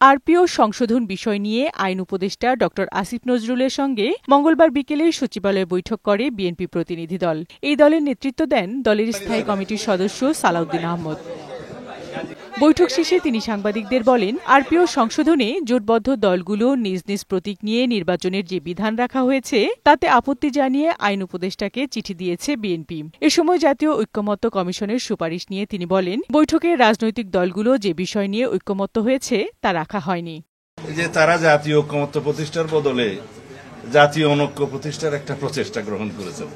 RPO সংশোধন বিষয় নিয়ে আইন উপদেষ্টা ড আসিফ নজরুলের সঙ্গে মঙ্গলবার বিকেলে সচিবালয়ে বৈঠক করে বিএনপি প্রতিনিধি দল। এই দলের নেতৃত্ব দেন দলের স্থায়ী কমিটির সদস্য সালাউদ্দিন আহমদ। বৈঠক শেষে তিনি সাংবাদিকদের বলেন, আরপিও সংশোধনে জোটবদ্ধ দলগুলো নিজ নিজ প্রতীক নিয়ে নির্বাচনের যে বিধান রাখা হয়েছে তাতে আপত্তি জানিয়ে আইন উপদেষ্টাকে চিঠি দিয়েছে বিএনপি। এ সময় জাতীয় ঐকমত্য কমিশনের সুপারিশ নিয়ে তিনি বলেন, বৈঠকে রাজনৈতিক দলগুলো যে বিষয় নিয়ে ঐকমত্য হয়েছে তা রাখা হয়নি। যে তারা জাতীয় ঐকমত্য প্রতিষ্ঠার বদলে জাতীয় অনৈক্য প্রতিষ্ঠার একটা প্রচেষ্টা গ্রহণ করেছেন।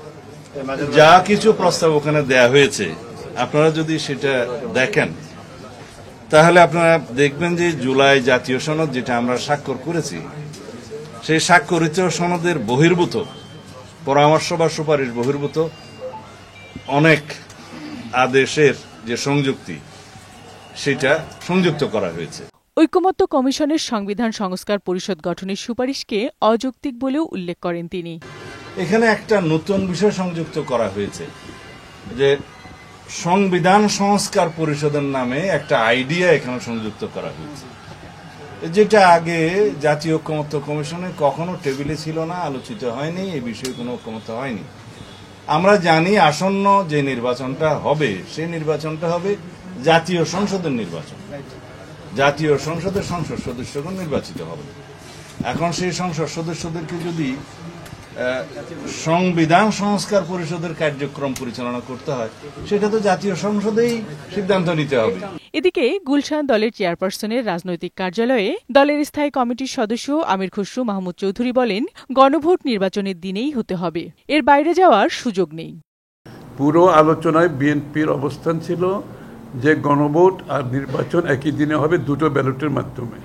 যা কিছু প্রস্তাব ওখানে দেয়া হয়েছে আপনারা যদি সেটা দেখেন তাহলে আপনারা দেখবেন যে জুলাই জাতীয় সনদ যেটা আমরা স্বাক্ষর করেছি সেই স্বাক্ষরিত সনদের বহির্ভূত পরামর্শ বা সুপারিশ বহির্ভূত অনেক আদেশের যে সংযুক্তি সেটা সংযুক্ত করা হয়েছে। ঐকমত্য কমিশনের সংবিধান সংস্কার পরিষদ গঠনের সুপারিশকে অযৌক্তিক বলেও উল্লেখ করেন তিনি। এখানে একটা নতুন বিষয় সংযুক্ত করা হয়েছে যে সংবিধান সংস্কার পরিষদের নামে একটা আইডিয়া এখানে সংযুক্ত করা হয়েছে, যেটা আগে জাতীয় ঐকমত্য কমিশনে কখনো টেবিলে ছিল না, আলোচিত হয়নি, এই বিষয়ে কোনো ঐকমত্য হয়নি। আমরা জানি আসন্ন যে নির্বাচনটা হবে সেই নির্বাচনটা হবে জাতীয় সংসদের নির্বাচন। জাতীয় সংসদের সংসদ সদস্যগণ নির্বাচিত হবে। এখন সেই সংসদ সদস্যদেরকে যদি সংবিধান সংস্কার পরিষদের কার্যক্রম পরিচালনা করতে হয় সেটা তো জাতীয় সংসদেই সিদ্ধান্ত নিতে হবে। এদিকে গুলশান দলের চেয়ারপারসনের রাজনৈতিক কার্যালয়ে দলের স্থায়ী কমিটির সদস্য আমির খসরু মাহমুদ চৌধুরী বলেন, গণভোট নির্বাচনের দিনেই হতে হবে, এর বাইরে যাওয়ার সুযোগ নেই। পুরো আলোচনায় বিএনপির অবস্থান ছিল যে গণভোট আর নির্বাচন একই দিনে হবে, দুটো ব্যালটের মাধ্যমে।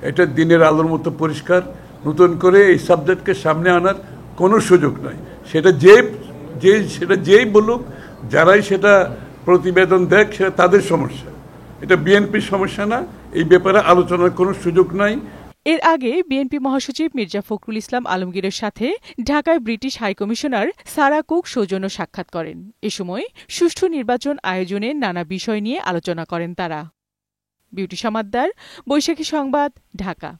এটা দিনের আলোর মতো পরিষ্কার। নতুন করে এই সাবজেক্টকে সামনে আনার কোনো সুযোগ নাই। সেটা যেই বলুক, যারাই সেটা প্রতিবেদন দেখ সেটা তাদের সমস্যা, এটা বিএনপির সমস্যা না। এই ব্যাপারে আলোচনার কোনো সুযোগ নাই। এর আগে বিএনপি মহাসচিব মির্জা ফখরুল ইসলাম আলমগীরের সাথে ঢাকায় ব্রিটিশ হাইকমিশনার সারা কুক সৌজন্য সাক্ষাৎ করেন। এ সময় সুষ্ঠু নির্বাচন আয়োজনে নানা বিষয় নিয়ে আলোচনা করেন তারা। বিউটি সমাদ্দার, বৈশাখী সংবাদ, ঢাকা।